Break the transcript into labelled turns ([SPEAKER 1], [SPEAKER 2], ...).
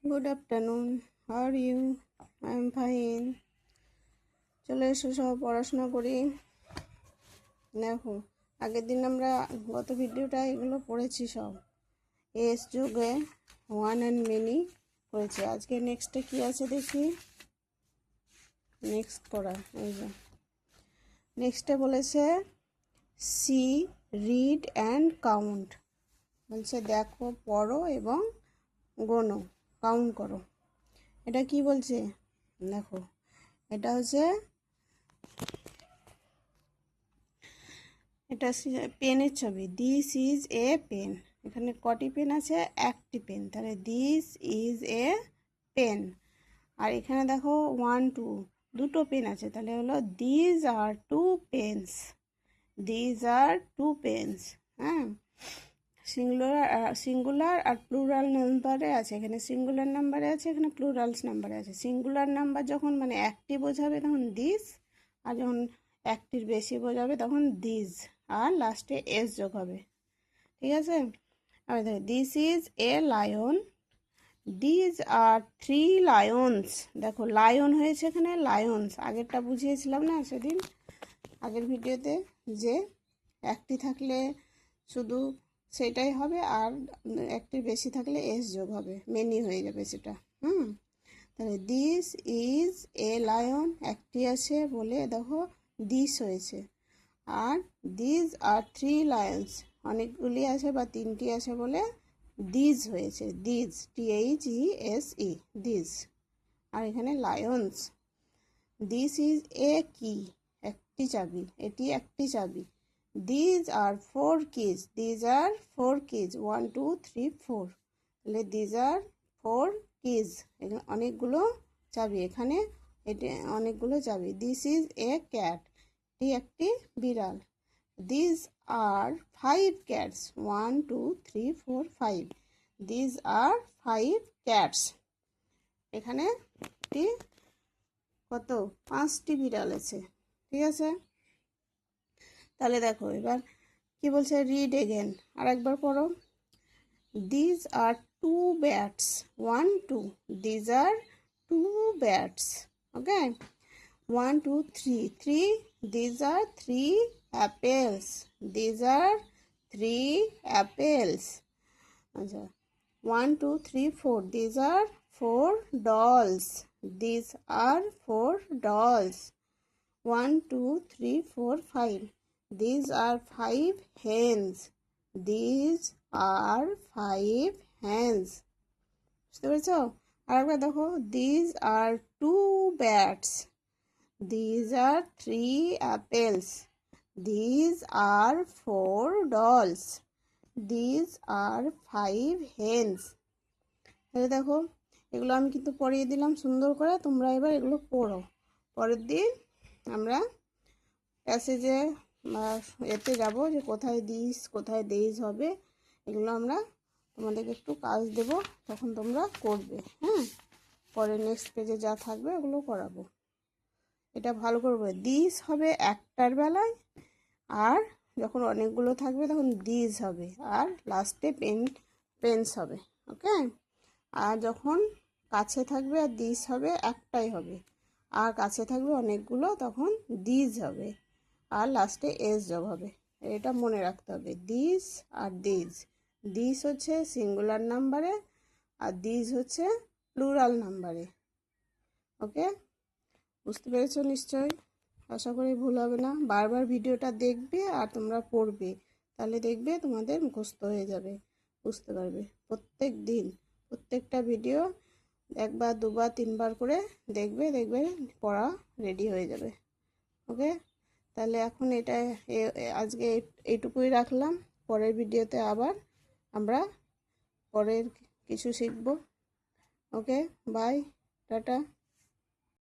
[SPEAKER 1] Good afternoon, how are you? I am fine. চলে এসো, সব পড়াশোনা করি। দেখো, আগের দিন আমরা গত ভিডিওটা এগুলো পড়েছি সব। এস যোগে ওয়ান অ্যান্ড মেনি পড়েছি। আজকে নেক্সটে কি আছে দেখি। নেক্সট পড়া এই যে নেক্সটে বলেছে সি, রিড অ্যান্ড কাউন্ট। বলছে দেখো, পড়ো এবং গোনো, কাউন্ট করো। এটা কি বলছে দেখো, এটা হচ্ছে এটা পেনের ছবি। This is a pen. এখানে কটি পেন আছে? একটি পেন। তাহলে দিস ইজ এ পেন। আর এখানে দেখো 1 2 দুটো পেন আছে, তাহলে হলো these are two pens. These are two pens. হ্যাঁ, সিঙ্গুলার আর প্লুরাল নাম্বারে আছে। এখানে সিঙ্গুলার নাম্বারে আছে, এখানে প্লুরালস নাম্বারে আছে। সিঙ্গুলার নাম্বার যখন মানে একটি বোঝাবে তখন দিস, আর যখন একটির বেশি বোঝাবে তখন দিজ, আর লাস্টে এস যোগ হবে। ঠিক আছে? আর দেখো, this is a lion, these are 3 Lions. দেখো, লায়ন হয়েছে এখানে লায়ন্স। আগেরটা বুঝিয়েছিলাম না সেদিন, আগের ভিডিওতে, যে একটি থাকলে শুধু সেটাই হবে, আর একটির বেশি থাকলে এস যোগ হবে, মেনি হয়ে যাবে সেটা। তাহলে দিস ইজ এ লায়ন, একটি আছে বলে দেখো দিস হয়েছে। আর দিজ আর 3 লায়ন্স, অনেকগুলি আছে বা তিনটি আছে বলে দিজ হয়েছে। These, THESE, these. আর এখানে লায়ন্স। দিস ইজ এ কি, একটি চাবি, এটি একটি চাবি। These are 4 keys, these are 4 keys, 1 2 3 4। তাহলে দিজ আর 4 কিজ, এখানে অনেকগুলো চাবি, এখানে এটা অনেকগুলো চাবি। দিস ইজ এ ক্যাট, এটি একটি বিড়াল। These are 5 cats, 1 2 3 4 5। These are 5 cats, এখানে একটি কত 5টি বিড়াল আছে। ঠিক আছে? তাহলে দেখো এবার কি বলছে, রিড এগেন, আর একবার পড়ো। These are 2 bats, 1 2। These are 2 bats. Okay, 1 2 3 3। These are 3 apples, these are 3 apples. আচ্ছা, 1 2 3 4। These are 4 dolls, these are 4 dolls. 1 2 3 4 5। These are 5 hens, these are 5 hens. বুঝতে পেরেছো? আর একবার দেখো, these are 2 bats, these are 3 apples, these are 4 dolls, these are 5 hens. এই দেখো, এগুলো আমি কিন্তু পড়িয়ে দিলাম সুন্দর করে, তোমরা এবার এগুলো পড়ো। পরের দিন আমরা প্যাসেজে এতে যাব, যে কোথায় দিস কোথায় দেইজ হবে, এগুলো আমরা তোমাদেরকে একটু কাজ দেব, তখন তোমরা করবে। হ্যাঁ, পরে নেক্সট পেজে যা থাকবে ওগুলো করাবো। এটা ভালো করবে। দিস হবে একটার বেলায়, আর যখন অনেকগুলো থাকবে তখন দিস হবে, আর লাস্টে পেন্স হবে। ওকে, আর যখন কাছে থাকবে আর দিস হবে, একটাই হবে, আর কাছে থাকবে অনেকগুলো তখন দিস হবে, আর লাস্টে এস যোগ হবে। এটা মনে রাখতে হবে, দিস আর দিস। দিস হচ্ছে সিঙ্গুলার নাম্বারে, আর দিস হচ্ছে প্লুরাল নাম্বারে। ওকে, বুঝতে পেরেছো নিশ্চয়ই? আশা করি ভুল হবে না। বারবার ভিডিওটা দেখবে আর তোমরা পড়বে, তাহলে দেখবে তোমাদের মুখস্থ হয়ে যাবে, বুঝতে পারবে। প্রত্যেক দিন প্রত্যেকটা ভিডিও একবার দুবার তিনবার করে দেখবে, দেখবে পড়া রেডি হয়ে যাবে। ওকে, তাহলে এখন এটা আজকে এইটুকুই রাখলাম। পরের ভিডিওতে আবার আমরা পরের কিছু শিখব। ওকে, বাই, টাটা।